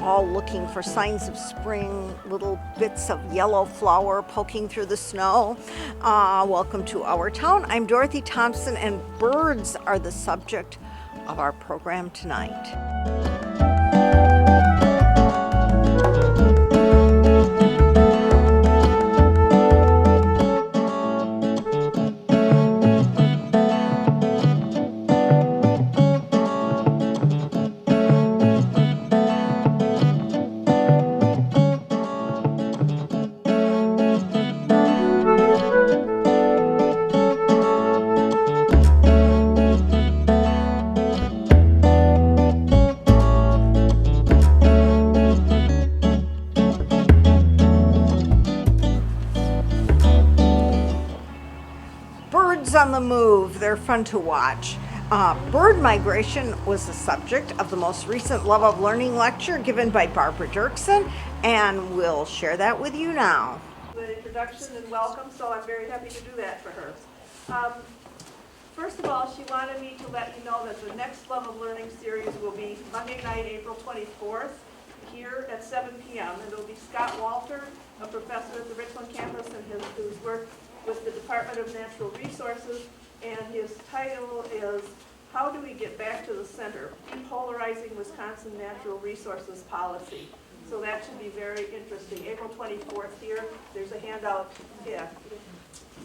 all looking for signs of spring, little bits of yellow flower poking through the snow. Welcome to our town. I'm Dorothy Thompson, and birds are the subject of our program tonight. Birds on the move, they're fun to watch. Bird migration was the subject of the most recent Love of Learning lecture given by Barbara Duerksen, and we'll share that with you now. The introduction and welcome, so I'm very happy to do that for her. First of all, she wanted me to let you know that the next Love of Learning series will be Monday night, April 24th, here at 7 p.m. And it'll be Scott Walter, a professor at the Richland campus, and whose work with the Department of Natural Resources, and his title is How Do We Get Back to the Center? Depolarizing Wisconsin Natural Resources Policy. So that should be very interesting. April 24th here, there's a handout. Yeah,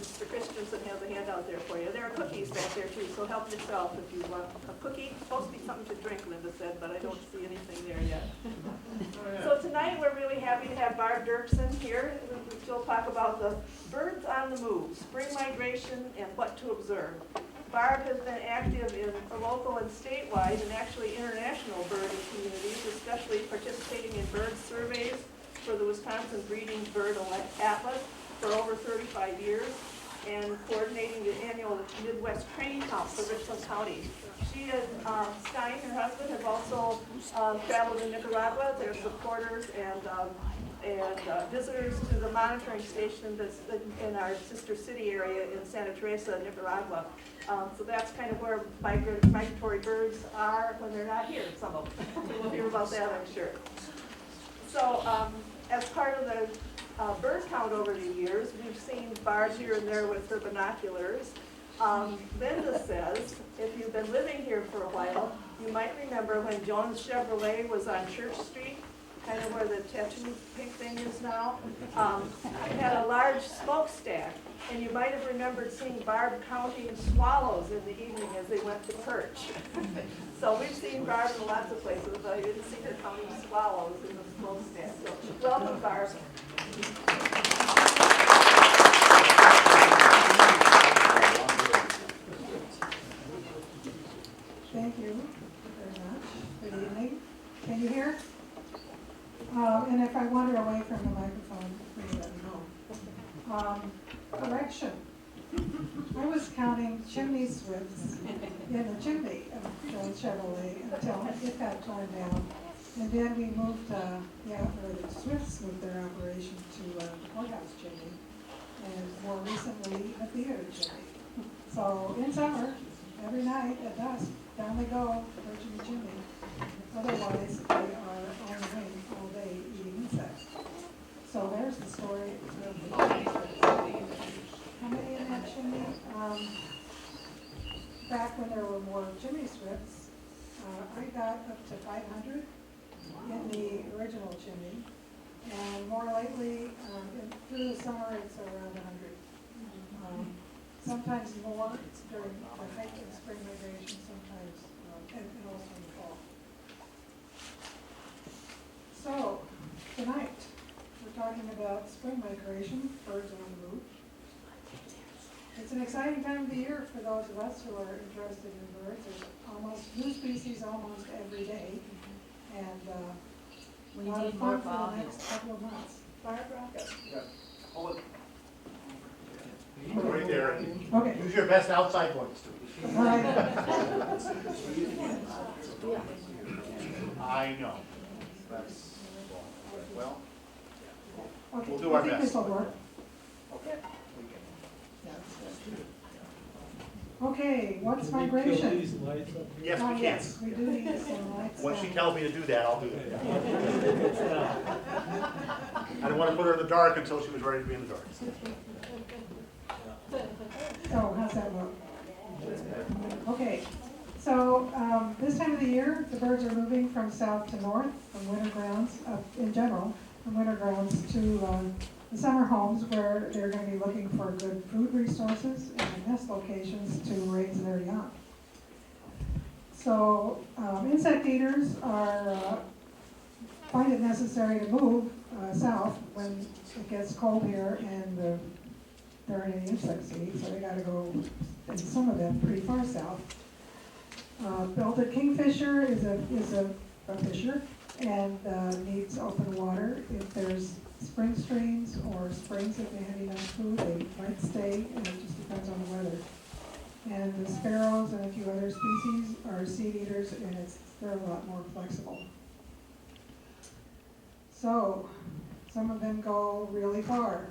Mr. Christensen has a handout there for you. There are cookies back there too, so help yourself if you want a cookie. It's supposed to be something to drink, Linda said, but I don't see anything there yet. So tonight we're really happy to have Barb Duerksen here. She'll talk about the birds on the move, spring migration, and what to observe. Barb has been active in local and statewide and actually international birding communities, especially participating in bird surveys for the Wisconsin Breeding Bird Atlas for over 35 years, and coordinating the annual Midwest Crane Count for Richland County. She and Stein, her husband, have also traveled in Nicaragua. They're supporters and visitors to the monitoring station that's in our sister city area in Santa Teresa, Nicaragua. So that's kind of where migratory birds are when they're not here, some of them. We'll hear about that, I'm sure. So as part of the bird count over the years, we've seen Barb here and there with her binoculars. Linda says, if you've been living here for a while, you might remember when Jones Chevrolet was on Church Street, kind of where the tattoo pink thing is now. It had a large smokestack, and you might have remembered seeing Barb counting swallows in the evening as they went to perch. So we've seen Barb in lots of places, but I didn't see her counting swallows in the smokestack. So welcome, Barb. Thank you very much. Good evening. Can you hear? And if I wander away from the microphone, please let me know. Correction. I was counting chimney swifts in the chimney of Jones Chevrolet until it got torn down. And then we moved, the Swifts moved their operation to the courthouse chimney, and more recently, a theater chimney. So in summer, every night at dusk, down they go, purging the chimney. Otherwise, they are on the wing all day eating insects. So there's the story of the chimney swifts. How many in that chimney? Back when there were more chimney swifts, I got up to 500 in the original chimney, and more lately, through the summer, it's around 100. Sometimes more during the height of spring migration, sometimes, and also in the fall. So, tonight, we're talking about spring migration, birds on the move. It's an exciting time of the year for those of us who are interested in birds. There's almost new species almost every day. And we a lot of need more fun for the volume. next couple of months. Barbara? Right there. Okay. Use your best outside voice. All right. I know. That's, well, Okay. we'll do our I think best. this will work. Okay. Okay, what's Can we kill migration? these lights up here? Yes, we can. Yes, we do need some lights When she down. tells me to do that, I'll do that. I didn't want to put her in the dark until she was ready to be in the dark. So how's that look? Okay, so this time of the year, the birds are moving from south to north, from winter grounds, in general, from winter grounds to the summer homes where they're going to be looking for good food resources and nest locations to raise their young. So insect eaters find it necessary to move south when it gets cold here and there aren't any insects to eat, so they gotta go, and some of them pretty far south. Belted kingfisher is a fisher and needs open water. If there's spring streams or springs that they have enough food, they might stay, and it just depends on the weather. And the sparrows and a few other species are seed eaters, and they're a lot more flexible. So, some of them go really far.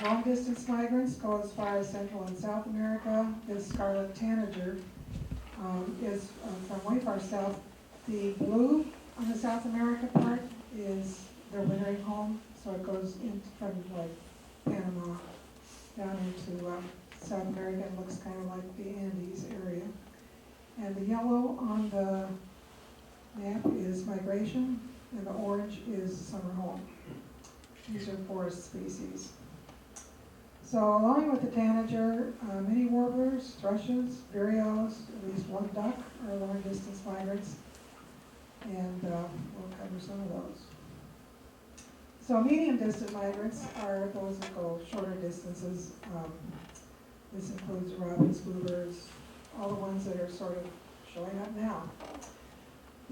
Long distance migrants go as far as Central and South America. This scarlet tanager is from way far south. The blue on the South America part is their wintering home, so it goes in from like Panama down into South America and looks kind of like the Andes area. And the yellow on the map is migration, and the orange is summer home. These are forest species. So along with the tanager, many warblers, thrushes, vireos, at least one duck are long distance migrants, and we'll cover some of those. So medium distance migrants are those that go shorter distances. This includes robins, bluebirds, all the ones that are sort of showing up now.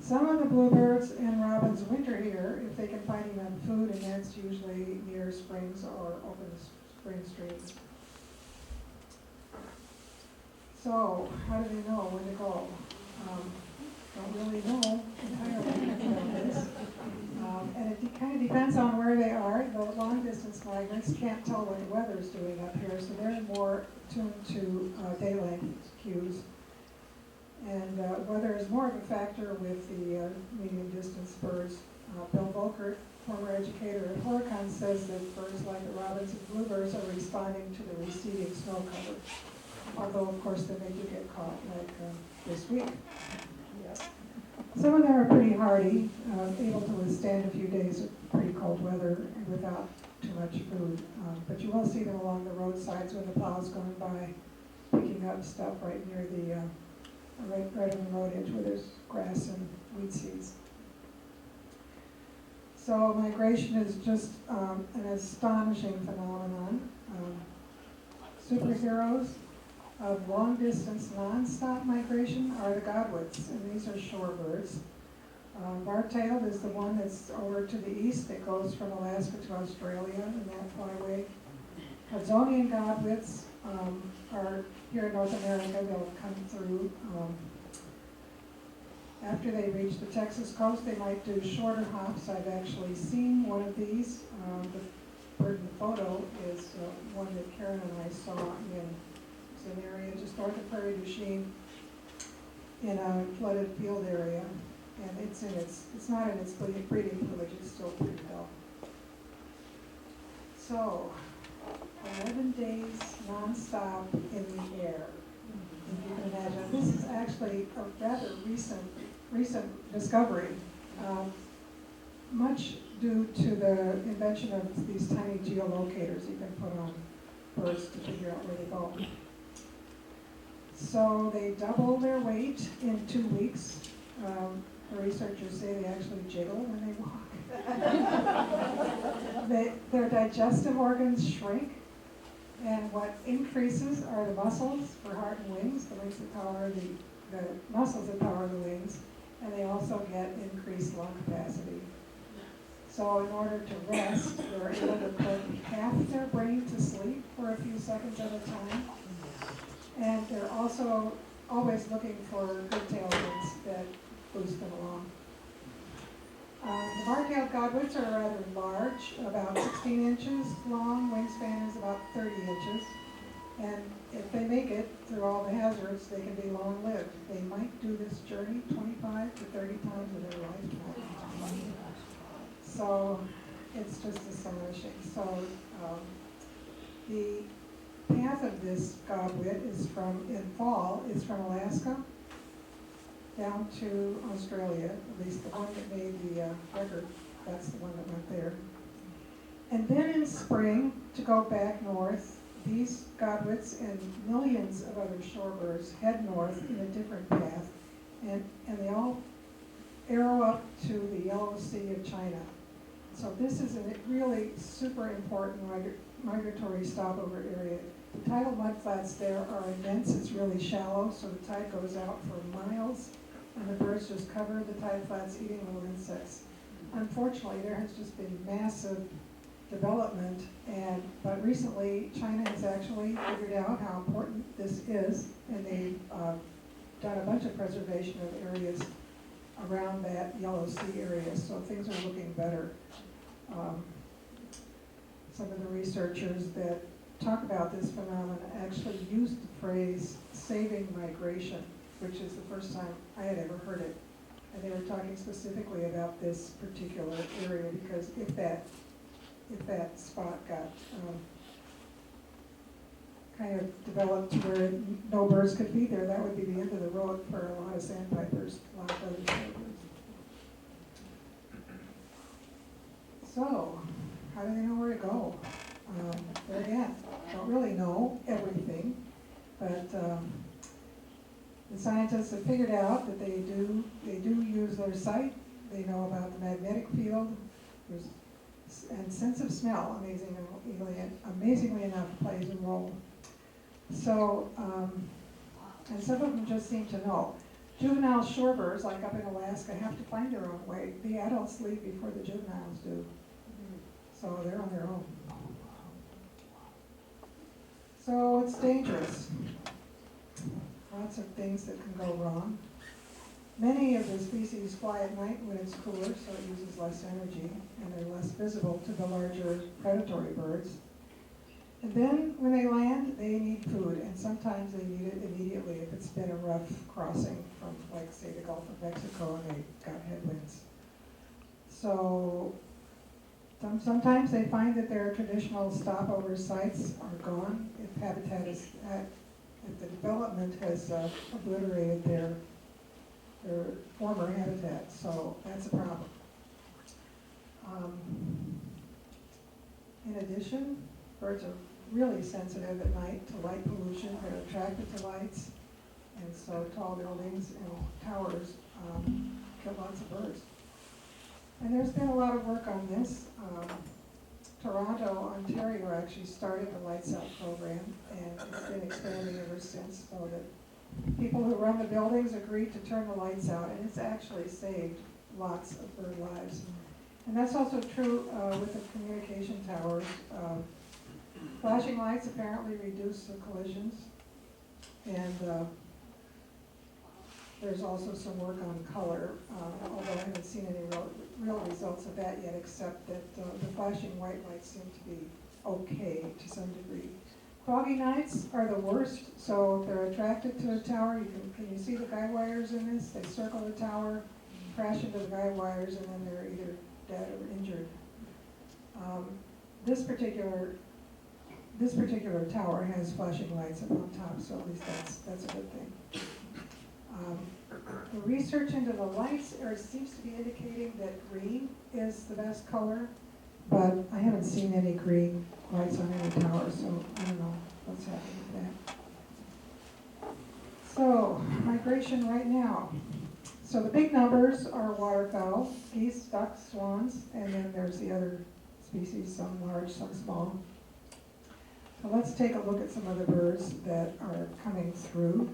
Some of the bluebirds and robins winter here if they can find enough food, and that's usually near springs or open spring streams. So, how do they know when to go? Don't really know entirely about this. And it kind of depends on where they are. The long distance migrants can't tell what the weather's doing up here, so they're more tuned to day length cues. And weather is more of a factor with the medium distance birds. Bill Volkert, former educator at Horicon, says that birds like the robins and bluebirds are responding to the receding snow cover. Although, of course, then they do get caught, like this week. Some of them are pretty hardy, able to withstand a few days of pretty cold weather without too much food. But you will see them along the roadsides when the plow's going by, picking up stuff right near the right on the road edge where there's grass and weed seeds. So migration is just an astonishing phenomenon. Superheroes of long-distance, non-stop migration are the godwits, and these are shorebirds. Bar-tailed is the one that's over to the east that goes from Alaska to Australia in that flyway. Hudsonian godwits are here in North America. They'll come through. After they reach the Texas coast, they might do shorter hops. I've actually seen one of these. The bird in the photo is one that Karen and I saw in an area just north of Prairie du Chien in a flooded field area. And it's not in its breeding plumage, it's still pretty dull. So, 11 days nonstop in the air. If you can imagine, this is actually a rather recent discovery, much due to the invention of these tiny geolocators you can put on birds to figure out where they go. So they double their weight in 2 weeks. The researchers say they actually jiggle when they walk. Their digestive organs shrink, and what increases are the muscles for heart and wings, the wings that power the muscles that power the wings, and they also get increased lung capacity. So in order to rest, they're able to put half their brain to sleep for a few seconds at a time. And they're also always looking for good tailwinds that boost them along. The bar-tailed godwits are rather large, about 16 inches long. Wingspan is about 30 inches. And if they make it through all the hazards, they can be long-lived. They might do this journey 25 to 30 times in their lifetime. So it's just astonishing. So the path of this goblet is in fall, is from Alaska down to Australia, at least the one that made the record, that's the one that went there. And then in spring, to go back north, these godwits and millions of other shorebirds head north in a different path, and they all arrow up to the Yellow Sea of China. So this is a really super important migratory stopover area. The tidal mudflats there are immense. It's really shallow, so the tide goes out for miles, and the birds just cover the tide flats eating little insects. Unfortunately, there has just been massive development, but recently China has actually figured out how important this is, and they've done a bunch of preservation of areas around that Yellow Sea area, so things are looking better. Some of the researchers that talk about this phenomenon actually used the phrase saving migration, which is the first time I had ever heard it. And they were talking specifically about this particular area, because if that spot got kind of developed to where no birds could be there, that would be the end of the road for a lot of sandpipers, a lot of other shorebirds. So, how do they know where to go? There again, don't really know everything, but the scientists have figured out that they do use their sight. They know about the magnetic field. And sense of smell, amazingly enough, plays a role. So, and some of them just seem to know. Juvenile shorebirds, like up in Alaska, have to find their own way. The adults leave before the juveniles do. So they're on their own. So it's dangerous. Lots of things that can go wrong. Many of the species fly at night when it's cooler, so it uses less energy, and they're less visible to the larger predatory birds. And then when they land, they need food, and sometimes they need it immediately if it's been a rough crossing from, like, say, the Gulf of Mexico and they got headwinds. So sometimes they find that their traditional stopover sites are gone if if the development has obliterated their former habitat, so that's a problem. In addition, birds are really sensitive at night to light pollution. They're attracted to lights, and so tall buildings and towers kill lots of birds. And there's been a lot of work on this. Toronto, Ontario actually started the Lights Out program, and it's been expanding ever since, so that people who run the buildings agreed to turn the lights out, and it's actually saved lots of bird lives. And that's also true with the communication towers. Flashing lights apparently reduce the collisions, and there's also some work on color, although I haven't seen any real results of that yet, except that the flashing white lights seem to be okay to some degree. Foggy nights are the worst, so if they're attracted to a tower, can you see the guy wires in this? They circle the tower, crash into the guy wires, and then they're either dead or injured. This particular tower has flashing lights up on top, so at least that's a good thing. The research into the lights seems to be indicating that green is the best color, but I haven't seen any green lights on any tower, so I don't know what's happening with that. So, migration right now. So the big numbers are waterfowl, geese, ducks, swans, and then there's the other species, some large, some small. So let's take a look at some of the birds that are coming through.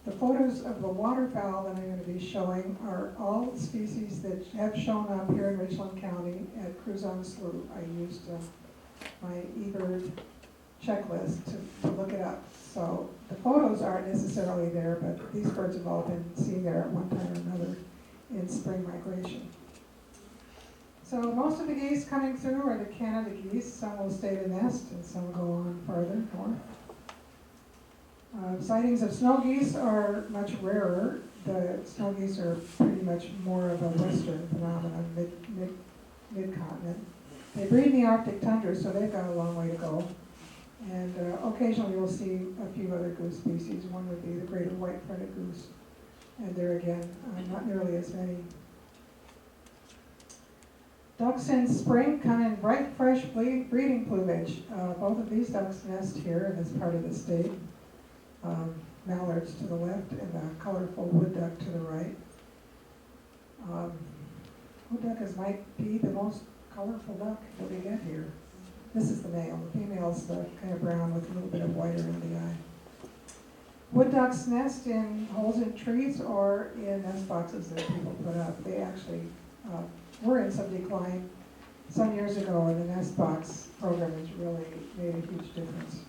The photos of the waterfowl that I'm going to be showing are all species that have shown up here in Richland County at Cruzon Slough. I used my eBird checklist to look it up. So the photos aren't necessarily there, but these birds have all been seen there at one time or another in spring migration. So most of the geese coming through are the Canada geese. Some will stay to nest and some go on farther north. Sightings of snow geese are much rarer. The snow geese are pretty much more of a western phenomenon, mid-continent. They breed in the Arctic tundra, so they've got a long way to go. And occasionally you'll see a few other goose species. One would be the greater white-fronted goose. And there again, not nearly as many. Ducks in spring come in bright, fresh breeding plumage. Both of these ducks nest here in this part of the state. Mallards to the left and a colorful wood duck to the right. Wood duck might be the most colorful duck that we get here. This is the male. The female's kind of brown with a little bit of white around the eye. Wood ducks nest in holes in trees or in nest boxes that people put up. They actually were in some decline some years ago, and the nest box program has really made a huge difference.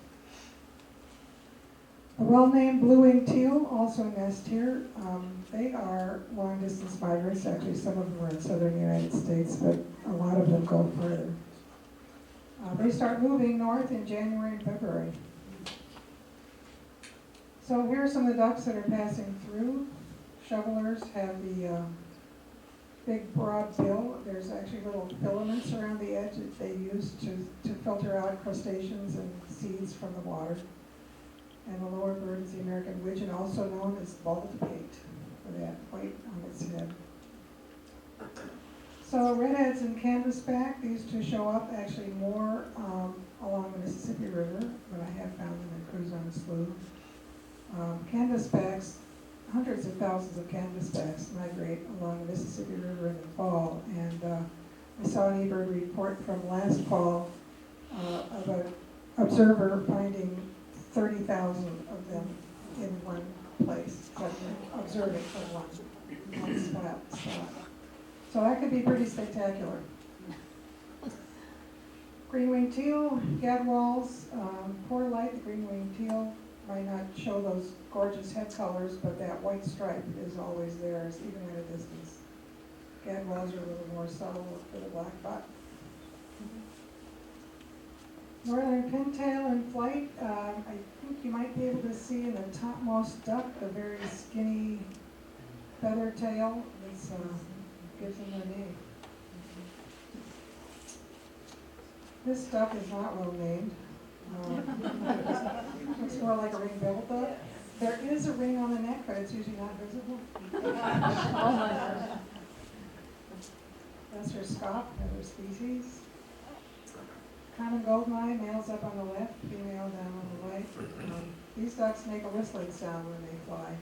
The well-named blue-winged teal also nest here. They are long-distance migrants. Actually, some of them are in southern United States, but a lot of them go further. They start moving north in January and February. So here are some of the ducks that are passing through. Shovelers have the big broad bill. There's actually little filaments around the edge that they use to filter out crustaceans and seeds from the water. And the lower bird is the American widgeon, also known as bald-pate, for that white on its head. So redheads and canvasback, these two show up actually more along the Mississippi River, but I have found them in cruise on slough. Canvasbacks, hundreds of thousands of canvasbacks migrate along the Mississippi River in the fall, and I saw an eBird report from last fall of an observer finding 30,000 of them in one place, observing from one spot. So that could be pretty spectacular. Green-winged teal, gadwalls, poor light, the green-winged teal might not show those gorgeous head colors, but that white stripe is always there, even at a distance. Gadwalls are a little more subtle for the black butt. Northern pintail in flight, I think you might be able to see in the topmost duck the very skinny feather tail that gives them their name. This duck is not well named. Looks more like a ring-billed duck. There is a ring on the neck, but it's usually not visible. That's her scaup, another species. Common goldmine, males up on the left, female down on the right. These ducks make a whistling sound when they fly,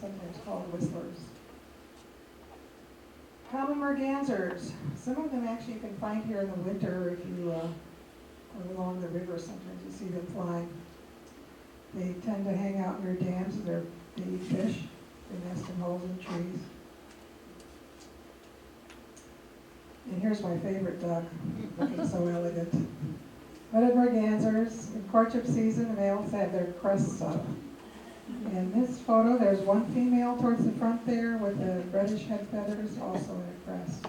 sometimes called whistlers. Common mergansers. Some of them actually you can find here in the winter if you are along the river. Sometimes you see them flying. They tend to hang out near dams. They eat fish. They nest in holes in trees. And here's my favorite duck, looking so elegant. Hooded mergansers. In courtship season, the males have their crests up. In this photo, there's one female towards the front there with the reddish head feathers, also in a crest.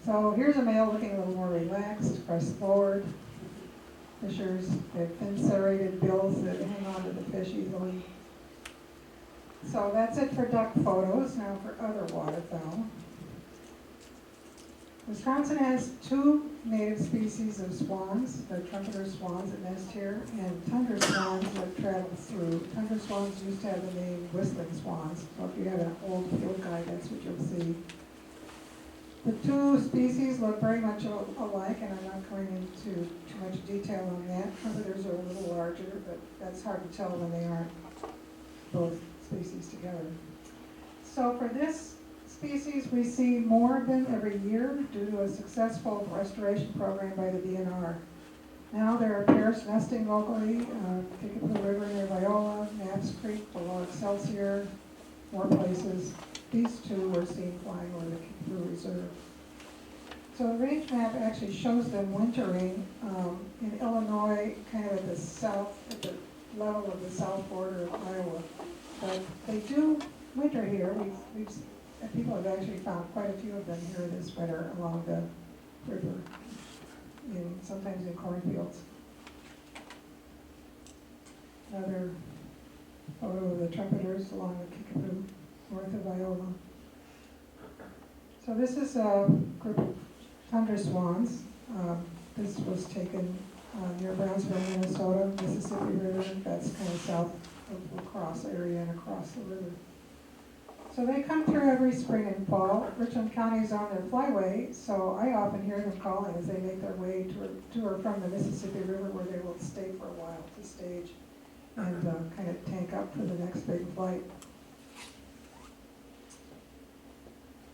So here's a male looking a little more relaxed, crest forward. Fishers, they have thin serrated bills that hang on to the fish easily. So that's it for duck photos. Now for other waterfowl. Wisconsin has two native species of swans, the trumpeter swans that nest here, and tundra swans that travel through. Tundra swans used to have the name whistling swans, so if you have an old field guide, that's what you'll see. The two species look very much alike, and I'm not going into too much detail on that. Trumpeters are a little larger, but that's hard to tell when they aren't both species together. So for this species, we see more of them every year due to a successful restoration program by the DNR. Now there are pairs nesting locally, Kickapoo River near Viola, Knapp's Creek below Excelsior, more places. These two were seen flying over the Kickapoo Reserve. So the range map actually shows them wintering in Illinois, kind of at the south, at the level of the south border of Iowa. But they do winter here. We've And people have actually found quite a few of them here this winter along the river, sometimes in cornfields. Another photo of the trumpeters along the Kickapoo, north of Iowa. So this is a group of tundra swans. This was taken near Brownsville, Minnesota, Mississippi River. That's kind of south of La Crosse area and across the river. So they come through every spring and fall. Richland County is on their flyway, so I often hear them calling as they make their way to or from the Mississippi River, where they will stay for a while to stage and kind of tank up for the next big flight.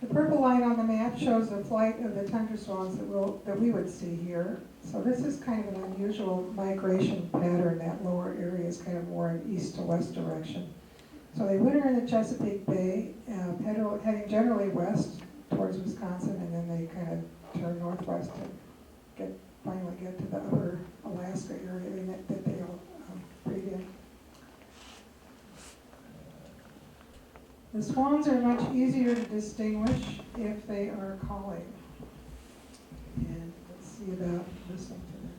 The purple line on the map shows the flight of the tundra swans that we would see here. So this is kind of an unusual migration pattern. That lower area is kind of more in east to west direction. So they winter in the Chesapeake Bay, heading generally west towards Wisconsin, and then they kind of turn northwest to finally get to the upper Alaska area that they'll breed in. The swans are much easier to distinguish if they are calling. And let's see about listening to them.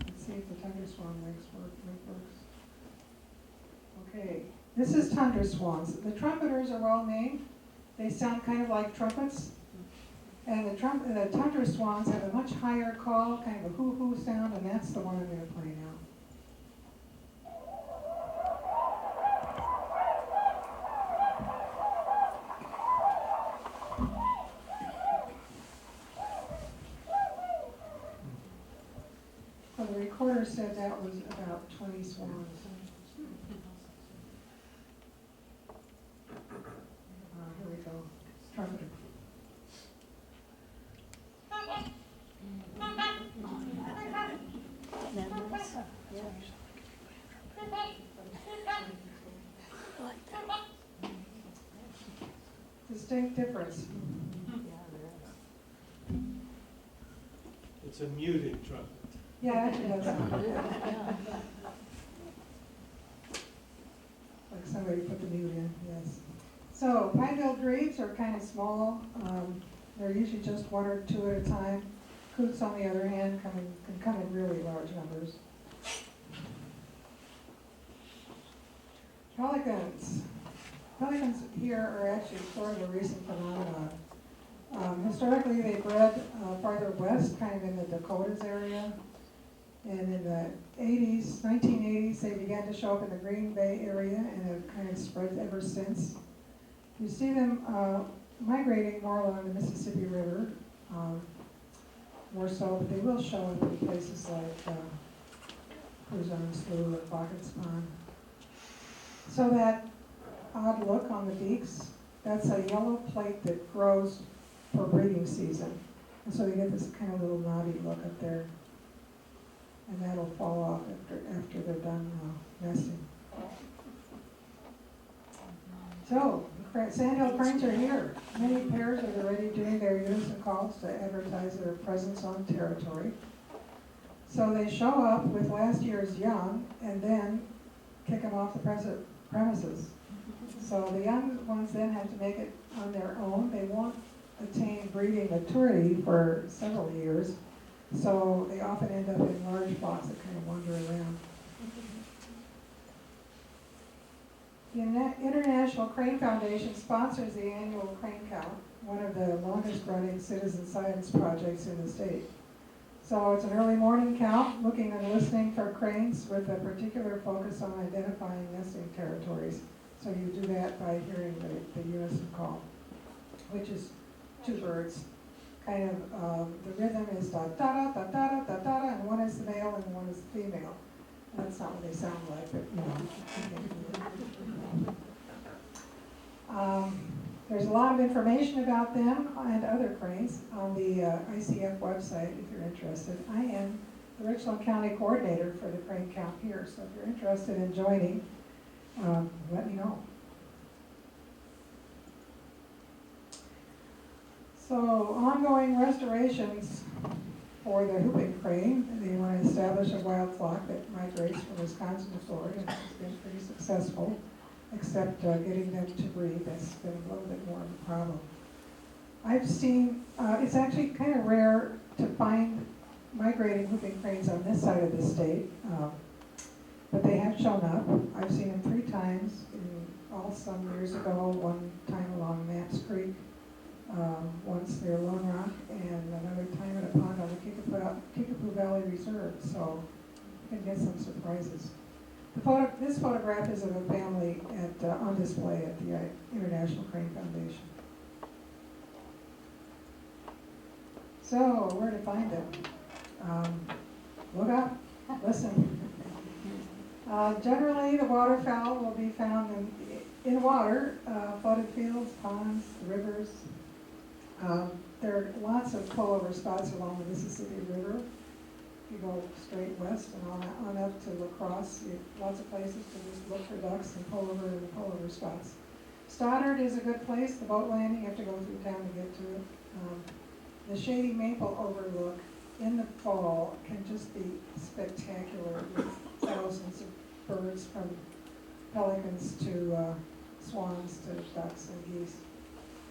Let's see if the tundra swan works. Okay. This is tundra swans. The trumpeters are well named. They sound kind of like trumpets. And the tundra swans have a much higher call, kind of a hoo-hoo sound, and that's the one I'm going to play now. Well, the recorder said that was about 20 swans. Here we go. Trumpeter. Distinct difference. It's a muted trumpet. Yeah, actually does sound like somebody put the mute in, yes. So pine-billed grebes are kind of small. They're usually just one or two at a time. Coots, on the other hand, can come in really large numbers. Pelicans. Pelicans here are actually sort of a recent phenomenon. Historically, they bred farther west, kind of in the Dakotas area. And in the 1980s, they began to show up in the Green Bay area and have kind of spread ever since. You see them migrating more along the Mississippi River, more so, but they will show up in places like Cruzon Slough or Bacchus Pond. So that odd look on the beaks, that's a yellow plate that grows for breeding season. And so they get this kind of little knotty look up there. And that'll fall off after they're done nesting. So, sandhill cranes are here. Many pairs are already doing their unison calls to advertise their presence on territory. So they show up with last year's young and then kick them off the premises. So the young ones then have to make it on their own. They won't attain breeding maturity for several years. So they often end up in large flocks that kind of wander around. The International Crane Foundation sponsors the annual crane count, one of the longest running citizen science projects in the state. So it's an early morning count, looking and listening for cranes with a particular focus on identifying nesting territories. So you do that by hearing the unison call, which is two birds. Kind of, the rhythm is da-da, da-da, da-da, and one is the male and one is the female. That's not what they sound like, but you know. There's a lot of information about them and other cranes on the ICF website if you're interested. I am the Richland County coordinator for the crane count here, so if you're interested in joining, let me know. So ongoing restorations for the whooping crane. They want to establish a wild flock that migrates from Wisconsin to Florida, and it's been pretty successful, except getting them to breed. That's been a little bit more of a problem. I've seen, it's actually kind of rare to find migrating whooping cranes on this side of the state, but they have shown up. I've seen them 3 times, all some years ago, one time along Knapp's Creek, once near Lone Rock, and another time at a pond on the Kickapoo Valley Reserve, so you can get some surprises. This photograph is of a family on display at the International Crane Foundation. So, where to find them? Look up, listen. Generally, the waterfowl will be found in water, flooded fields, ponds, rivers. There are lots of pullover spots along the Mississippi River. If you go straight west and on up to La Crosse, you have lots of places to just look for ducks and pullover and pullover spots. Stoddard is a good place. The boat landing, you have to go through town to get to it. The Shady Maple overlook in the fall can just be spectacular with thousands of birds, from pelicans to swans to ducks and geese.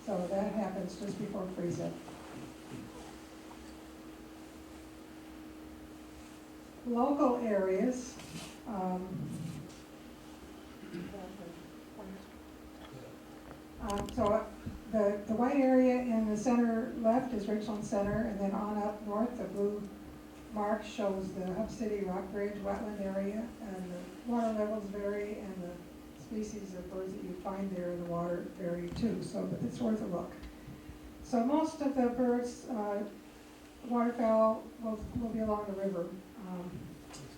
So that happens just before freeze-up. Local areas. So the white area in the center left is Richland Center, and then on up north, the blue mark shows the Hub City Rock Bridge wetland area, and the water levels vary, and the species of birds that you find there in the water vary too, so but it's worth a look. So most of the birds, waterfowl, will be along the river.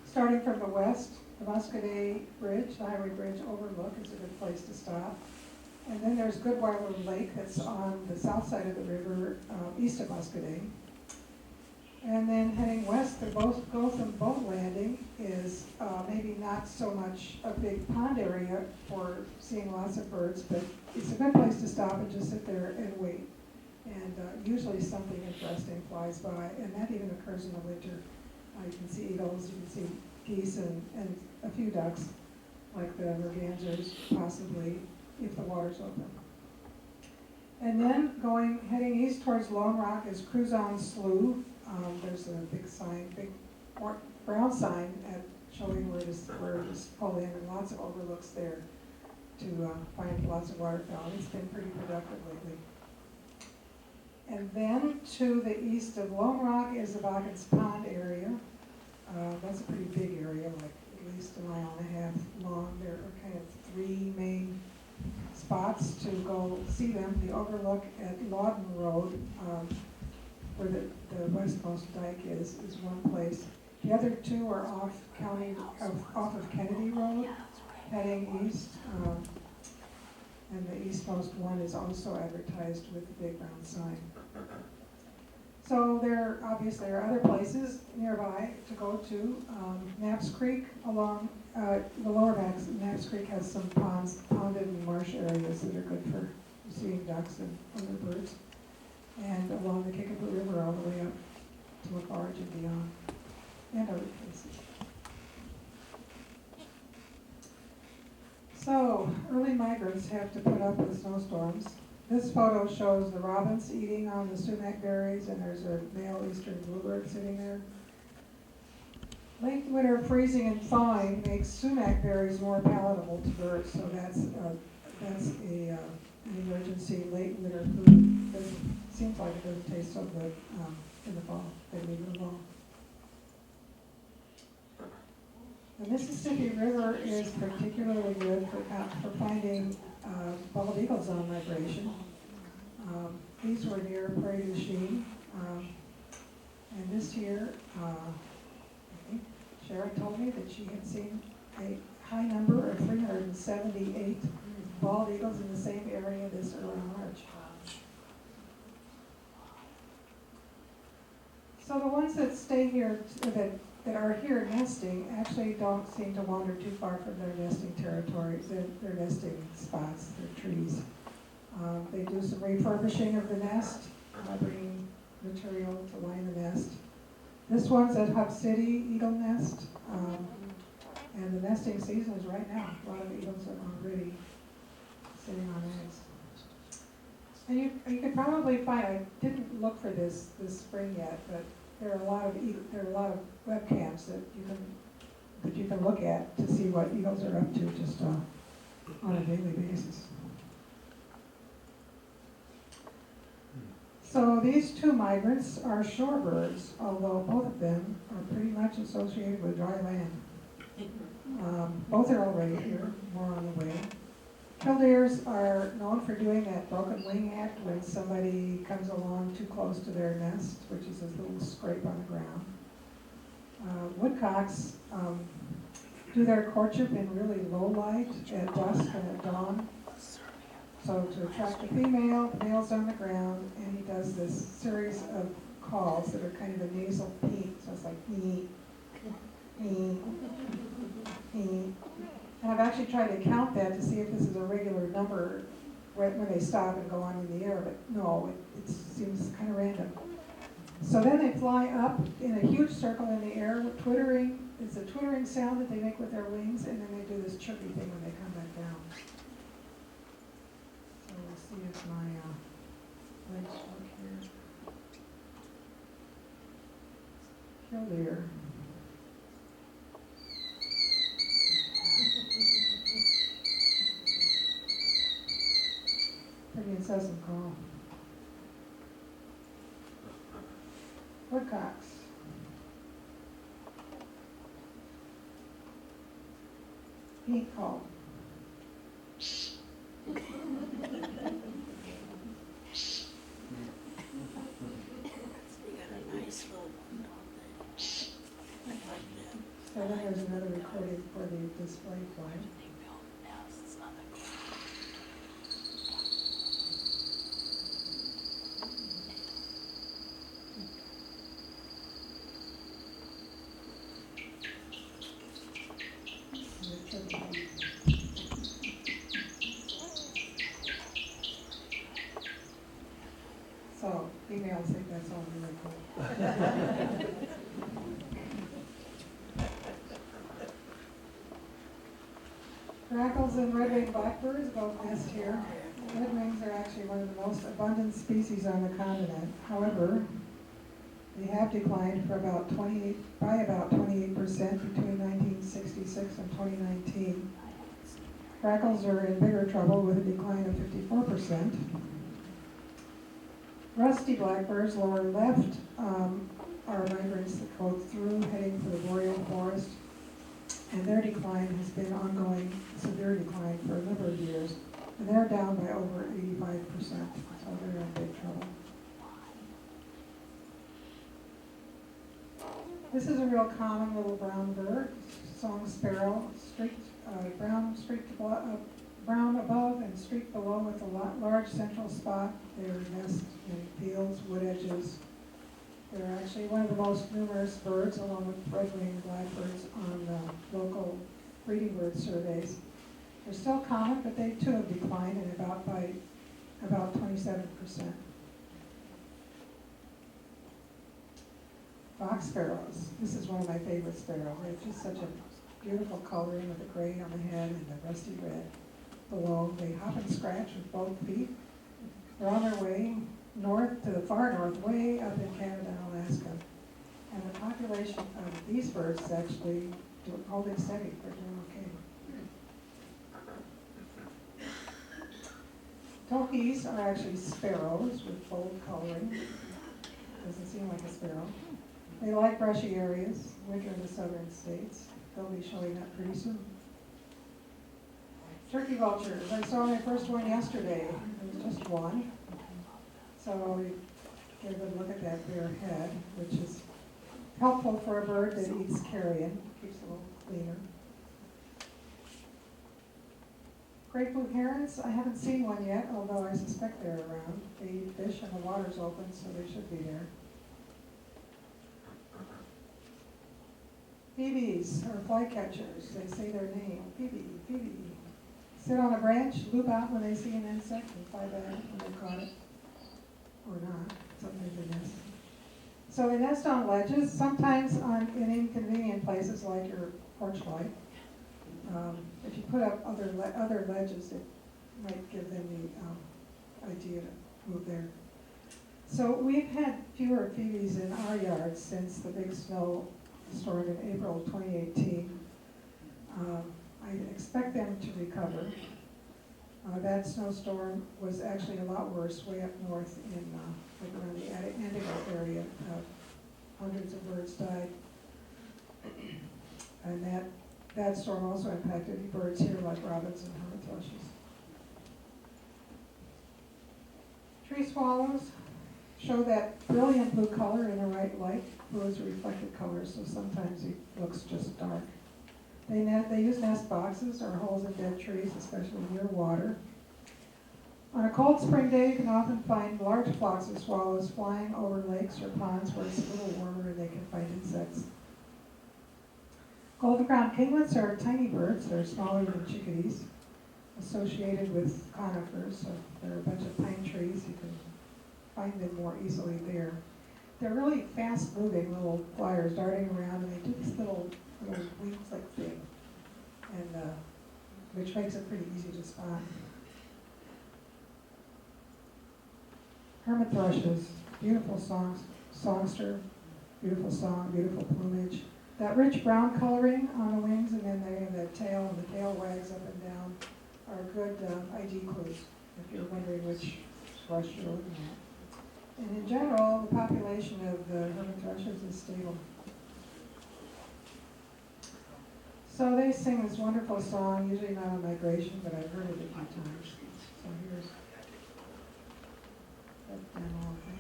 Starting from the west, the Muscadet Bridge, the Highway Bridge overlook is a good place to stop. And then there's Goodweiler Lake that's on the south side of the river, east of Muscadet. And then heading west, the Gotham Boat Landing is maybe not so much a big pond area for seeing lots of birds, but it's a good place to stop and just sit there and wait. And usually something interesting flies by, and that even occurs in the winter. You can see eagles, you can see geese, and a few ducks, like the mergansers, possibly, if the water's open. And then heading east towards Lone Rock is Cruzon Slough. There's a big sign, brown sign showing where to pull in, and lots of overlooks there to find lots of waterfowl. It's been pretty productive lately. And then to the east of Lone Rock is the Boggan's Pond area. That's a pretty big area, like at least 1.5 miles long. There are kind of 3 main spots to go see them. The overlook at Lawton Road, where the westmost dike is one place. The other 2 are off of Kennedy Road, heading east. And the eastmost one is also advertised with the big round sign. So there are other places nearby to go to. Knapp's Creek along the lower banks. Knapp's Creek has some ponded and marsh areas that are good for seeing ducks and other birds. And along the Kickapoo River all the way up to LaFarge and beyond, and other places. So, early migrants have to put up with snowstorms. This photo shows the robins eating on the sumac berries, and there's a male eastern bluebird sitting there. Late winter freezing and thawing makes sumac berries more palatable to birds, so that's an emergency late winter food. Seems like it doesn't taste so good in the fall. They leave it alone. The Mississippi River is particularly good for finding bald eagles on migration. These were near Prairie du Chien. And this year, Sharon told me that she had seen a high number of 378 bald eagles in the same area this early March. So the ones that stay here, that are here nesting, actually don't seem to wander too far from their nesting territories, their nesting spots, their trees. They do some refurbishing of the nest, bringing material to line the nest. This one's at Hub City Eagle Nest, and the nesting season is right now. A lot of eagles are already sitting on eggs. And you can probably find, I didn't look for this spring yet, but there are a lot of webcams that you can look at to see what eagles are up to just on a daily basis. So these two migrants are shorebirds, although both of them are pretty much associated with dry land. Both are already here, more on the way. Killdeers are known for doing that broken wing act when somebody comes along too close to their nest, which is a little scrape on the ground. Woodcocks do their courtship in really low light at dusk and at dawn. So to attract the female, the male's on the ground, and he does this series of calls that are kind of a nasal peep. So it's like ee, ee, ee. And I've actually tried to count that to see if this is a regular number when they stop and go on in the air, but no, it seems kind of random. So then they fly up in a huge circle in the air, twittering. It's a twittering sound that they make with their wings, and then they do this chirpy thing when they come back down. So we'll see if my legs work here. Killdeer. Pretty incessant call. Woodcocks. Pink call. So then there's another recording for the display flight. So females think that's all really cool. Grackles and red-winged blackbirds both nest here. Red-wings are actually one of the most abundant species on the continent. However, they have declined by about 28% between 1966 and 2019. Grackles are in bigger trouble with a decline of 54%. Rusty blackbirds, lower left, are migrants that go through heading for the boreal forest, and their decline has been ongoing, severe decline for a number of years, and they're down by over 85%, so they're in big trouble. This is a real common little brown bird, song sparrow, brown above and streaked below with a large central spot. They nest in fields, wood edges. They're actually one of the most numerous birds, along with red-winged blackbirds, on the local breeding bird surveys. They're still common, but they too have declined by about 27%. Fox sparrows. This is one of my favorite sparrows. They're just such a beautiful coloring with the gray on the head and the rusty red below. They hop and scratch with both feet. They're on their way north to the far north, way up in Canada and Alaska. And the population of these birds is actually holding steady. They're doing okay. Tokies are actually sparrows with bold coloring. Doesn't seem like a sparrow. They like brushy areas, winter in the southern states. They'll be showing up pretty soon. Turkey vultures. I saw my first one yesterday. There was just one. So we gave a look at that bare head, which is helpful for a bird that eats carrion, keeps it a little cleaner. Great blue herons, I haven't seen one yet, although I suspect they're around. They eat fish and the water's open, so they should be there. Phoebes are flycatchers. They say their name, Phoebe, Phoebe. Sit on a branch, loop out when they see an insect, and fly back when they caught it, or not. sometimes they nest. So they nest on ledges, sometimes in inconvenient places like your porch light. If you put up other ledges, it might give them the idea to move there. So we've had fewer phoebes in our yard since the big snowstorm in April of 2018. I expect them to recover. That snowstorm was actually a lot worse way up north in like around the Antigo area. Hundreds of birds died. And that storm also impacted birds here like robins and hermit thrushes. Tree swallows show that brilliant blue color in the right light. Blue is a reflected color, so sometimes it looks just dark. They use nest boxes or holes in dead trees, especially near water. On a cold spring day, you can often find large flocks of swallows flying over lakes or ponds where it's a little warmer and they can find insects. Golden crowned kinglets are tiny birds. They're smaller than chickadees, associated with conifers. So there are a bunch of pine trees. You can find them more easily there. They're really fast-moving little flyers darting around, and they do these little wings like thing, and which makes it pretty easy to spot. Hermit thrushes, beautiful songster, beautiful song, beautiful plumage. That rich brown coloring on the wings, and then they have that tail, and the tail wags up and down, are good ID clues if you're wondering which thrush you're looking at. And in general, the population of the hermit thrushes is stable. So they sing this wonderful song, usually not on migration, but I've heard it a few times. So here's that demo of that.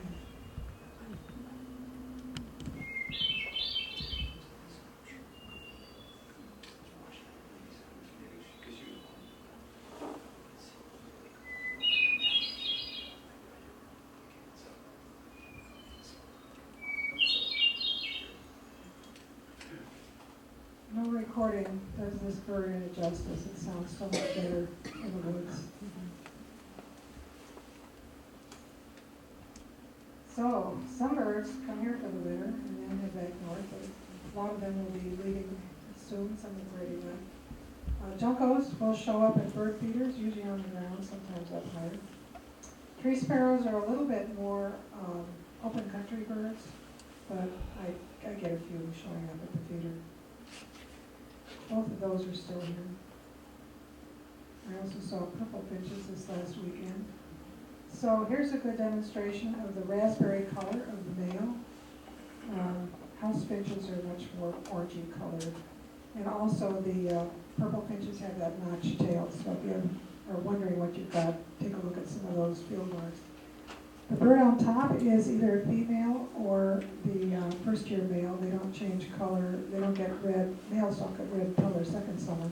No recording does this bird any justice. It sounds so much better in the woods. So, some birds come here for the winter and then head back north. But a lot of them will be leaving soon. Some have already left. Juncos will show up at bird feeders, usually on the ground, sometimes up higher. Tree sparrows are a little bit more open country birds, but I get a few showing up at the feeder. Both of those are still here. I also saw purple finches this last weekend. So here's a good demonstration of the raspberry color of the male. House finches are much more orangey colored. And also the purple finches have that notched tail. So if you are wondering what you've got, take a look at some of those field marks. The bird on top is either a female or the first-year male. They don't change color. They don't get red. Males don't get red until their second summer.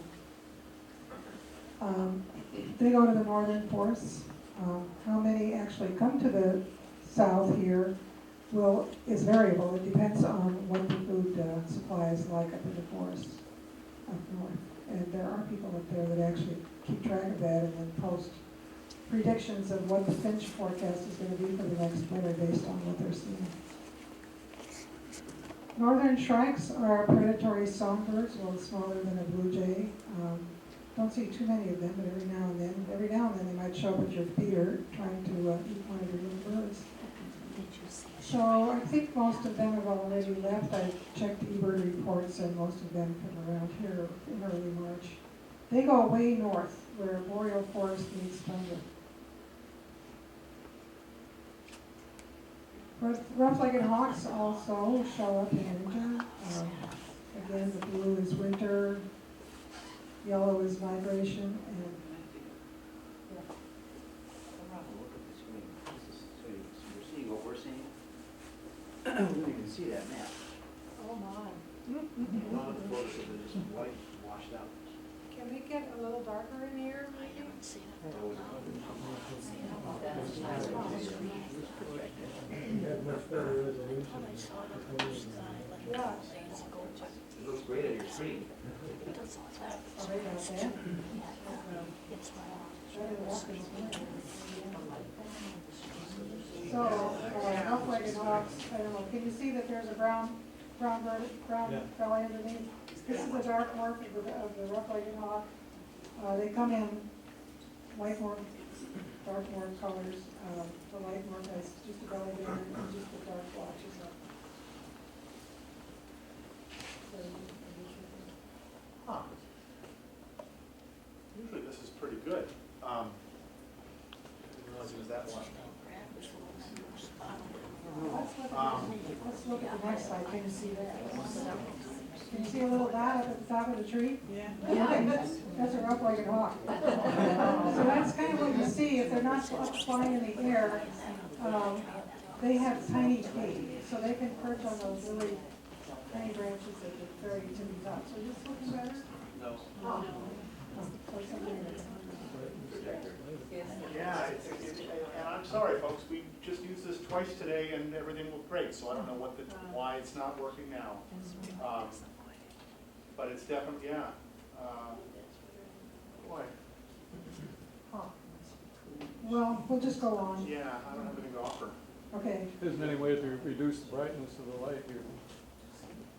They go to the northern forests. How many actually come to the south here is variable. It depends on what the food supply is like up in the forests up north. And there are people up there that actually keep track of that and then post predictions of what the finch forecast is going to be for the next winter based on what they're seeing. Northern shrikes are predatory songbirds, a little smaller than a blue jay. Don't see too many of them, but every now and then they might show up at your feeder trying to eat one of your little birds. So I think most of them have already left. I checked eBird reports, and most of them come around here in early March. They go way north, where boreal forest meets tundra. Rough-legged hawks also show up in winter. Again, the blue is winter, yellow is migration, and So you're seeing what we're seeing? We don't even see that map. oh my. A lot of the photos are just white, washed out. Can we get a little darker in here, maybe? You have much better resolution. Yeah. It looks great on your screen. Oh, right out there. So, rough-legged hawks, I don't know, can you see that there's a brown belly underneath? This is a dark morph of the rough-legged hawk. They come in light morph, dark morph colors. The light morph has just a belly band and just the dark blotches up. Huh. Usually this is pretty good. Didn't realize it was that one. Let's look at the next slide. Can you see that? Can you see a little dot up at the top of the tree? Yeah. That's a rough-legged hawk. So that's kind of what you see. If they're not flying in the air, they have tiny feet, so they can perch on those really tiny branches that are very to the top. So just looking better? No. Oh. So something that's- Yeah, and I'm sorry, folks, we just used this twice today and everything looked great, so I don't know why it's not working now. But it's definitely, yeah. Boy, Well, we'll just go on. yeah, I don't have anything to offer. Okay. Isn't any way to reduce the brightness of the light here?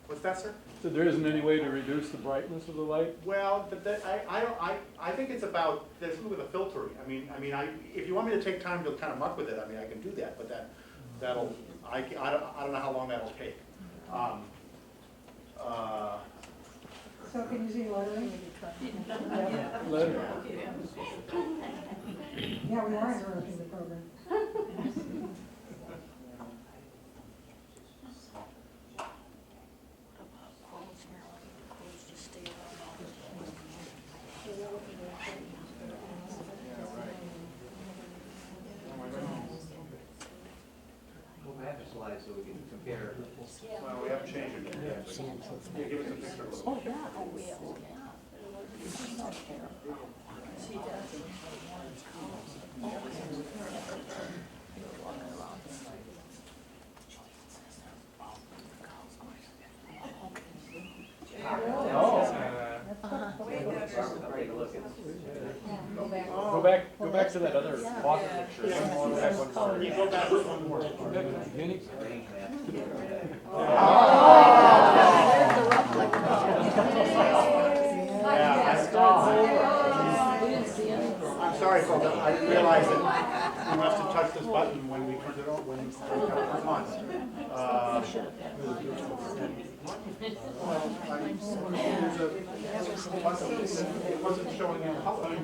What's that, sir? So there isn't any way to reduce the brightness of the light? Well, but I think it's about, there's something with the filtering. I mean, if you want me to take time to kind of muck with it, I mean, I can do that, but that'll, I don't know how long that'll take. So can you see lettering? Letter. Yeah, we are interrupting the program. Go back a slide so we can compare. Well, we haven't changed it yet. Yeah, give us a picture of it. Oh, yeah, I will, yeah. She's not terrible. She does. Take a look at Go back to that other water picture. You go back one more. Beginning? range map. I'm sorry, folks, I didn't realize that we must have touched this button when we turned it on, when we turned it on. It wasn't showing in color.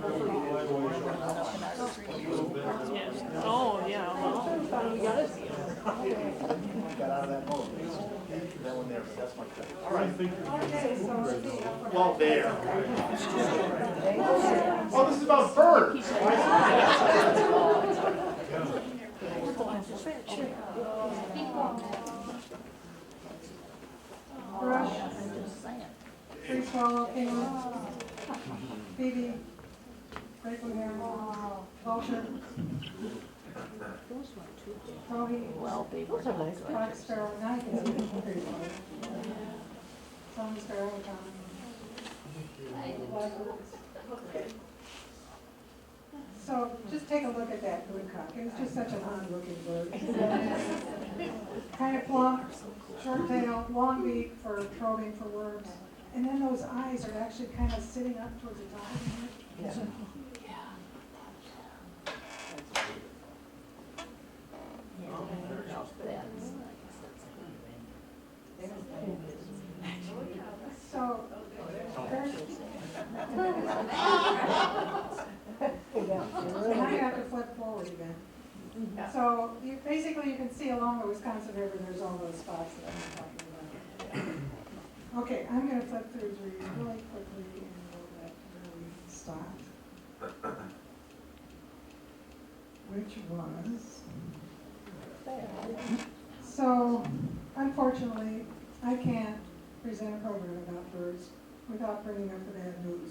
Oh, yeah, well, you gotta see it. Got out of that mode. That one there, that's much better. All right. Okay, so Well, there. Oh, this is about birds. brush, tree swallow, king, phoebe, grateful heron, vulture, towhee, Well, they were nice. black sparrow, now you can see the tree swallow. Sun sparrow, common, blackbirds. So just take a look at that woodcock. It was just such an odd-looking bird. Kind of plump, short tail, long beak for probing for worms. And then those eyes are actually kind of sitting up towards the top of the head. So, there's, now you have to flip forward again. So basically you can see along the Wisconsin River, there's all those spots that I'm talking about. Okay, I'm gonna flip through these really quickly and go back to where we stopped. Which was, so unfortunately, I can't present a program about birds without bringing up the bad news.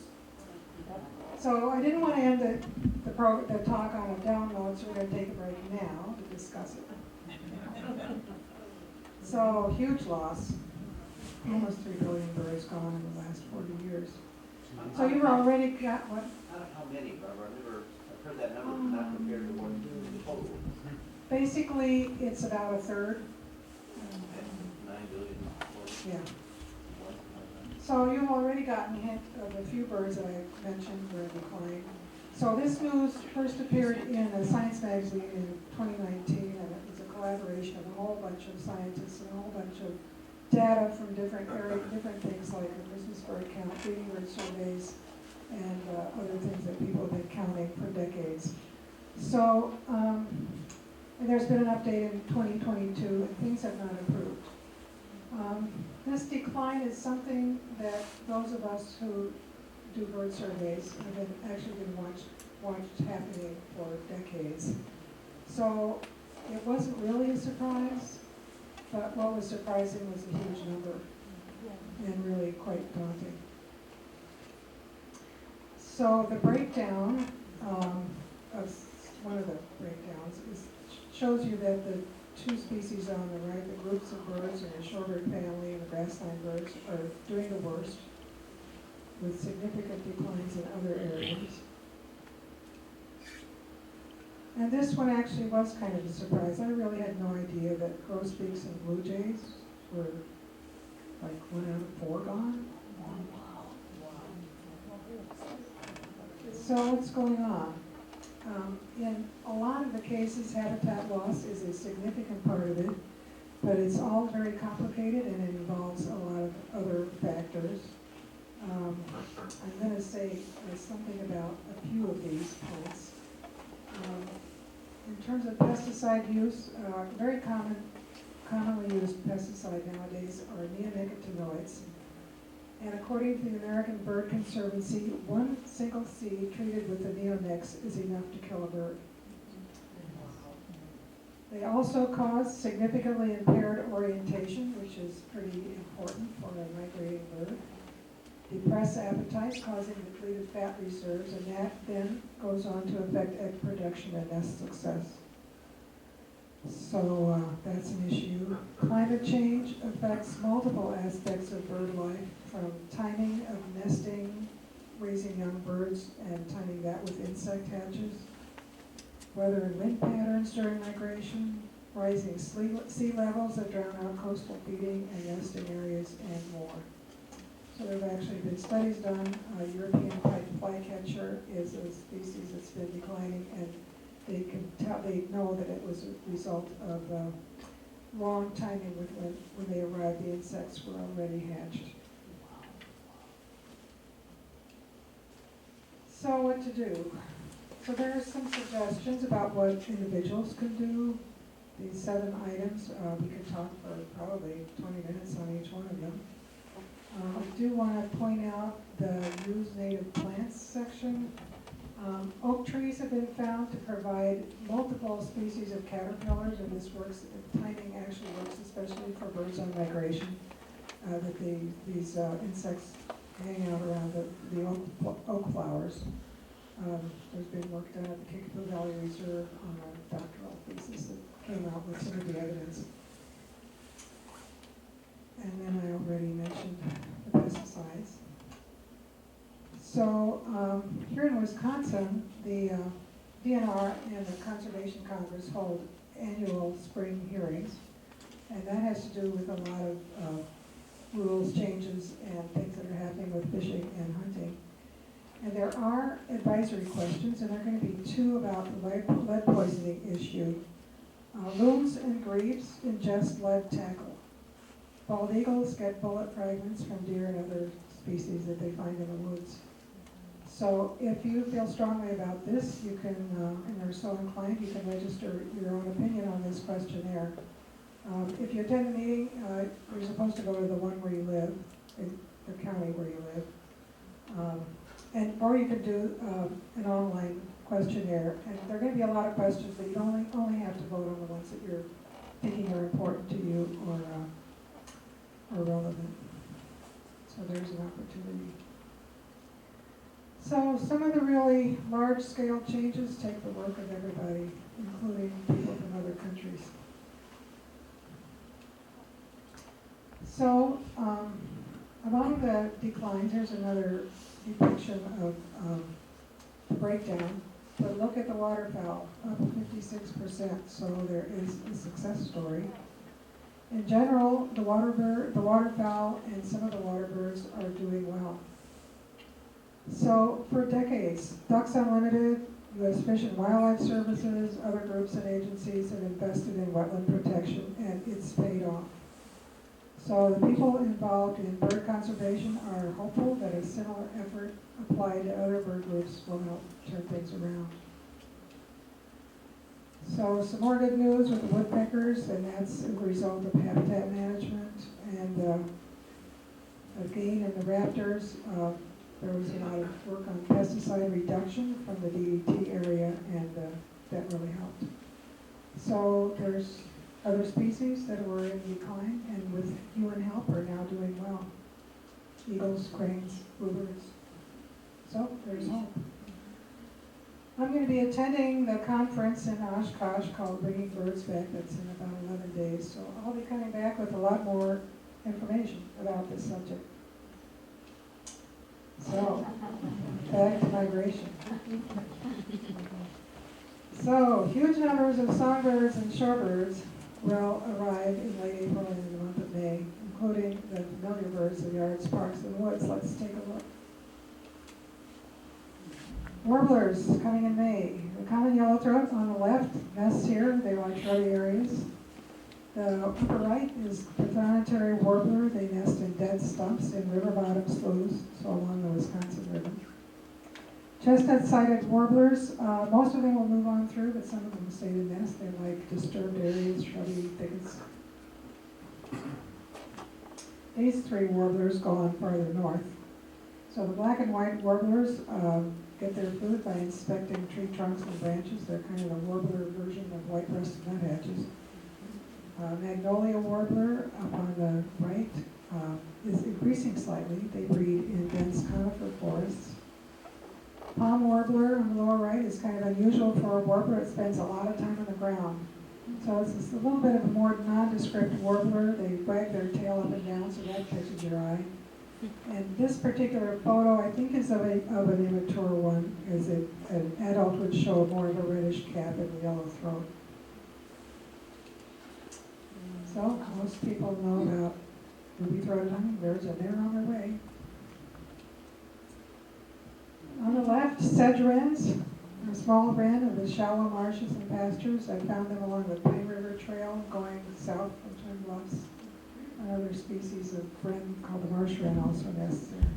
So I didn't want to end the talk on a down note, so we're going to take a break now to discuss it. So huge loss. almost 3 billion birds gone in the last 40 years. So you've already got what? I don't know how many, Barbara, I've heard that number, but not compared to what the total is. Basically, it's about a third. 9 billion. Yeah. So you've already gotten a hint of a few birds that I mentioned were in decline. So this news first appeared in a science magazine in 2019, and it was a collaboration of a whole bunch of scientists and a whole bunch of data from different areas, different things like the Christmas bird count, breeding bird surveys, and other things that people have been counting for decades. So, and there's been an update in 2022, and things have not improved. This decline is something that those of us who do bird surveys have actually been watched happening for decades. So it wasn't really a surprise, but what was surprising was the huge number and really quite daunting. So the breakdown of one of the breakdowns shows you that the two species on the right, the groups of birds in the shorebird family and the grassland birds, are doing the worst, with significant declines in other areas. And this one actually was kind of a surprise. I really had no idea that grosbeaks and blue jays were like 1 out of 4 gone. So what's going on? In a lot of the cases, habitat loss is a significant part of it, but it's all very complicated and it involves a lot of other factors. I'm going to say something about a few of these points. In terms of pesticide use, very commonly used pesticide nowadays are neonicotinoids. And according to the American Bird Conservancy, one single seed treated with the neonics is enough to kill a bird. They also cause significantly impaired orientation, which is pretty important for a migrating bird. Depress appetite, causing depleted fat reserves, and that then goes on to affect egg production and nest success. So that's an issue. Climate change affects multiple aspects of bird life, from timing of nesting, raising young birds, and timing that with insect hatches, weather and wind patterns during migration, rising sea levels that drown out coastal feeding and nesting areas, and more. So there have actually been studies done. European pied flycatcher is a species that's been declining, and they know that it was a result of wrong timing with when they arrived, the insects were already hatched. So what to do? So there are some suggestions about what individuals can do. These 7 items, we could talk for probably 20 minutes on each one of them. I do want to point out the use native plants section. Oak trees have been found to provide multiple species of caterpillars, and this works, timing actually works especially for birds on migration, that these insects hang out around the oak flowers. There's been work done at the Kickapoo Valley Reserve on a doctoral thesis that came out with some of the evidence. And then I already mentioned the pesticides. So here in Wisconsin, the DNR and the Conservation Congress hold annual spring hearings, and that has to do with a lot of rules changes and things that are happening with fishing and hunting. And there are advisory questions, and there are going to be 2 about the lead poisoning issue. Loons and grebes ingest lead tackle. Bald eagles get bullet fragments from deer and other species that they find in the woods. So if you feel strongly about this, you can, and are so inclined, you can register your own opinion on this questionnaire. If you attend the meeting, you're supposed to go to the one where you live, in the county where you live. Or you could do an online questionnaire. And there are going to be a lot of questions, but you only have to vote on the ones that you're thinking are important to you or relevant. So there's an opportunity. So some of the really large-scale changes take the work of everybody, including people from other countries. So, among the declines, here's another depiction of the breakdown. But look at the waterfowl, up 56%, so there is a success story. In general, the waterfowl and some of the waterbirds are doing well. So for decades, Ducks Unlimited, U.S. Fish and Wildlife Services, other groups and agencies have invested in wetland protection, and it's paid off. So the people involved in bird conservation are hopeful that a similar effort applied to other bird groups will help turn things around. So some more good news with the woodpeckers, and that's a result of habitat management and a gain in the raptors. There was a lot of work on pesticide reduction from the DDT area, and that really helped. So there's other species that were in decline, and with human help are now doing well. Eagles, cranes, bluebirds. So there's hope. I'm going to be attending the conference in Oshkosh called Bringing Birds Back. That's in about 11 days. So I'll be coming back with a lot more information about this subject. So, back to migration. So, huge numbers of songbirds and shorebirds will arrive in late April and in the month of May, including the familiar birds of yards, parks, and woods. Let's take a look. Warblers coming in May. The common yellowthroat on the left nests here. They like shrubby areas. The upper right is the planetary warbler. They nest in dead stumps in river bottom sloughs, so along the Wisconsin River. Chestnut-sided warblers, most of them will move on through, but some of them stay to nest. They like disturbed areas, shrubby thickets. These three warblers go on farther north. So the black and white warblers get their food by inspecting tree trunks and branches. They're kind of the warbler version of white-breasted nuthatches. Magnolia warbler up on the right is increasing slightly. They breed in dense conifer forests. Palm warbler on the lower right is kind of unusual for a warbler. It spends a lot of time on the ground. So it's a little bit of a more nondescript warbler. They wag their tail up and down, so that catches your eye. And this particular photo, I think, is of an immature one, as an adult would show more of a reddish cap and yellow throat. So most people know about ruby-throated hummingbirds, and they're on their way. On the left, sedge wrens, a small wren of the shallow marshes and pastures. I found them along the Pine River Trail going south from Twin Bluffs. Another species of wren called the marsh wren also nests there.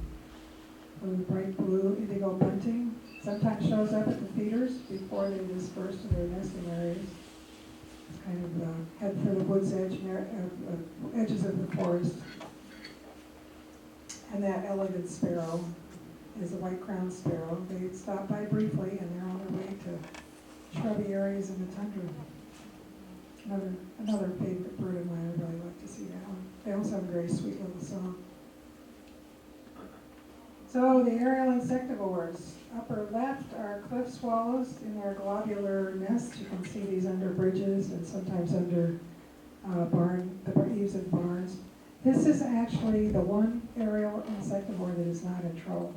The bright blue indigo bunting sometimes shows up at the feeders before they disperse to their nesting areas. It's kind of head for the woods edge, edges of the forest. And that elegant sparrow is a white-crowned sparrow. They stop by briefly, and they're on their way to shrubby areas in the tundra. Another favorite bird of mine. I really like to see that one. They also have a very sweet little song. So the aerial insectivores. Upper left are cliff swallows in their globular nests. You can see these under bridges and sometimes under the eaves of barns. This is actually the one aerial insectivore that is not in trouble.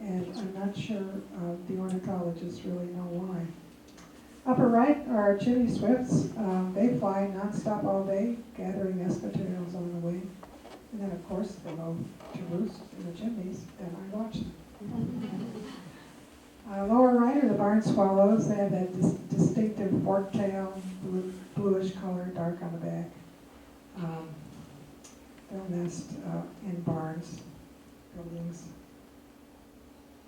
And I'm not sure the ornithologists really know why. Upper right are chimney swifts. They fly nonstop all day, gathering nest materials on the wing. And then, of course, they go to roost in the chimneys, and I watch them. Lower right are the barn swallows. They have that distinctive forked tail, bluish color, dark on the back. They'll nest in barns, buildings,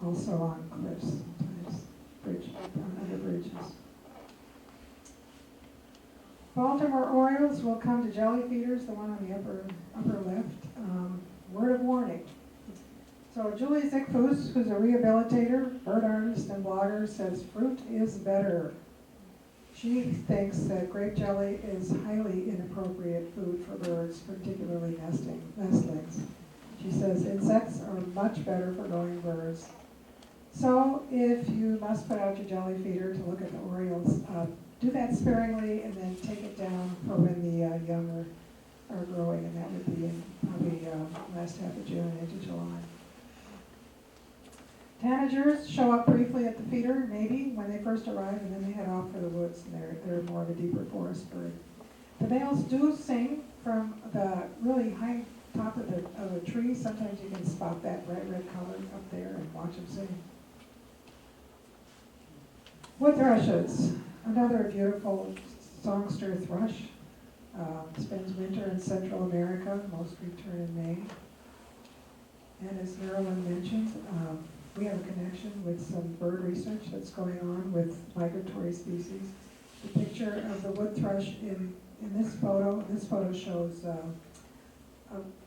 also on cliffs, sometimes on other bridges. Baltimore orioles will come to jelly feeders, the one on the upper left. Word of warning. So Julie Zickfuss, who's a rehabilitator, bird artist, and blogger, says fruit is better. She thinks that grape jelly is highly inappropriate food for birds, particularly nestlings. She says insects are much better for growing birds. So if you must put out your jelly feeder to look at the orioles, do that sparingly and then take it down for when the young are are growing, and that would be in probably last half of June into July. Tanagers show up briefly at the feeder, maybe, when they first arrive, and then they head off for the woods, and they're more of a deeper forest bird. The males do sing from the really high top of a tree. Sometimes you can spot that bright red color up there and watch them sing. Wood thrushes, another beautiful songster thrush. Spends winter in Central America, most return in May. And as Marilyn mentioned, we have a connection with some bird research that's going on with migratory species. The picture of the wood thrush in this photo shows a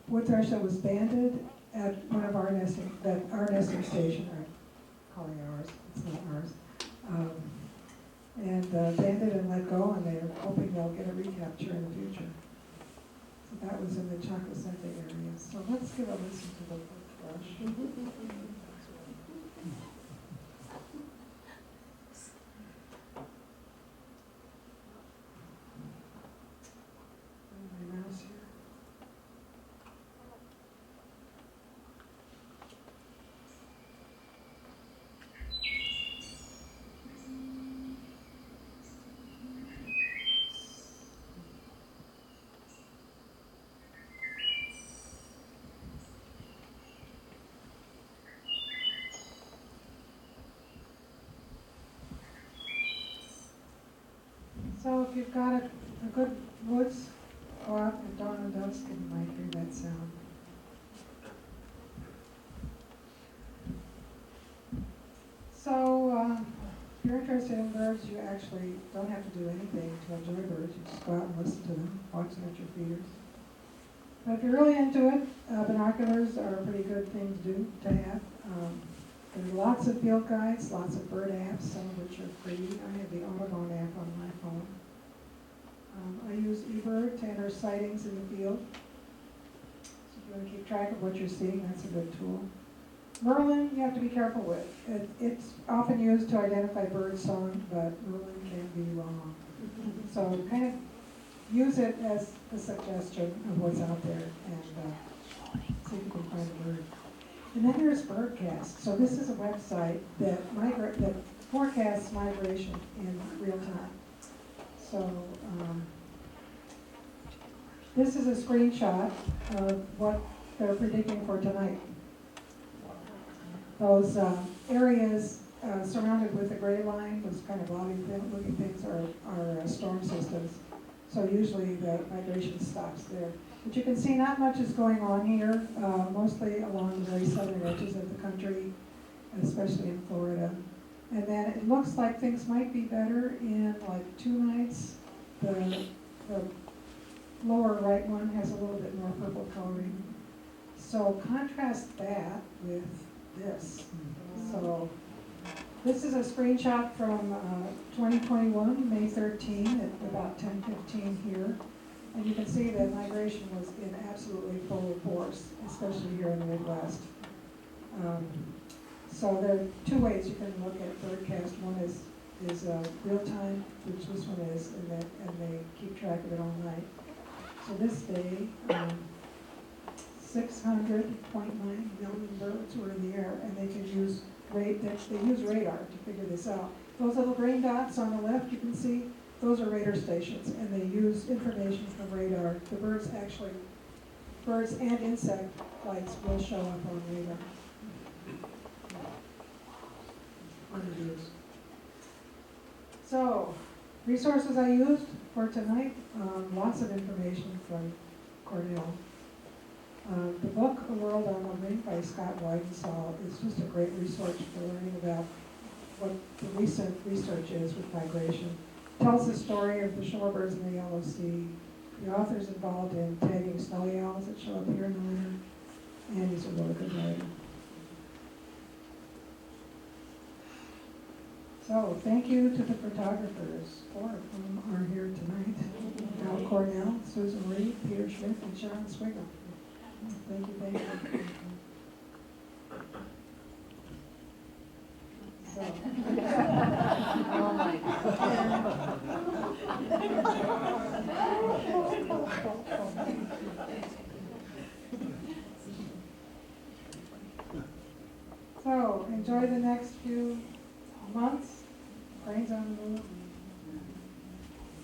wood thrush that was banded at one of our nesting station, I'm calling it ours, it's not ours. And banded and let go, and they're hoping they'll get a recapture in the future. So that was in the Chacosente area. So let's give a listen to the wood thrush. My mouse here. So if you've got a good woods, go out at dawn and dusk and you might hear that sound. So if you're interested in birds, you actually don't have to do anything to enjoy birds. You just go out and listen to them, watch them at your feeders. But if you're really into it, binoculars are a pretty good thing to have. There's lots of field guides, lots of bird apps, some of which are free. I have the Audubon app on my phone. I use eBird to enter sightings in the field. So if you want to keep track of what you're seeing, that's a good tool. Merlin, you have to be careful with. It's often used to identify bird song, but Merlin can be wrong. So kind of use it as a suggestion of what's out there and see if you can find a bird. And then there's Birdcast. So this is a website that forecasts migration in real time. So this is a screenshot of what they're predicting for tonight. Those areas surrounded with the gray line, those kind of looking things are storm systems. So usually the migration stops there. But you can see not much is going on here, mostly along the very southern edges of the country, especially in Florida. And then it looks like things might be better in like 2 nights. The lower right one has a little bit more purple coloring. So contrast that with this. So this is a screenshot from 2021, May 13, at about 10:15 here. And you can see that migration was in absolutely full force, especially here in the Midwest. So there are 2 ways you can look at Birdcast. One is real time, which this one is, and they keep track of it all night. So this day, 600.9 million birds were in the air, and they use radar to figure this out. Those little green dots on the left, you can see, those are radar stations, and they use information from radar. The birds and insect flights will show up on radar. So, resources I used for tonight, lots of information from Cornell. The book, A World on the Wing by Scott Weidensaul is just a great resource for learning about what the recent research is with migration. It tells the story of the shorebirds in the Yellow Sea. The author's involved in tagging snowy owls that show up here in the winter, and he's a really good writer. So thank you to the photographers, 4 of whom are here tonight. Al Cornell, Susan Reed, Peter Schmidt, and Sharon Swiggle. Thank you. So. Oh my God. So, enjoy the next few months, brains on the move.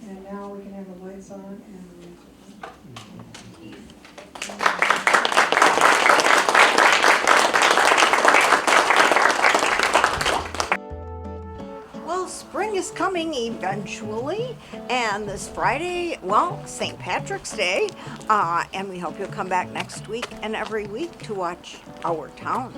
And now we can have the lights on and the music on. Well, spring is coming eventually, and this Friday, well, St. Patrick's Day, and we hope you'll come back next week and every week to watch Our Town.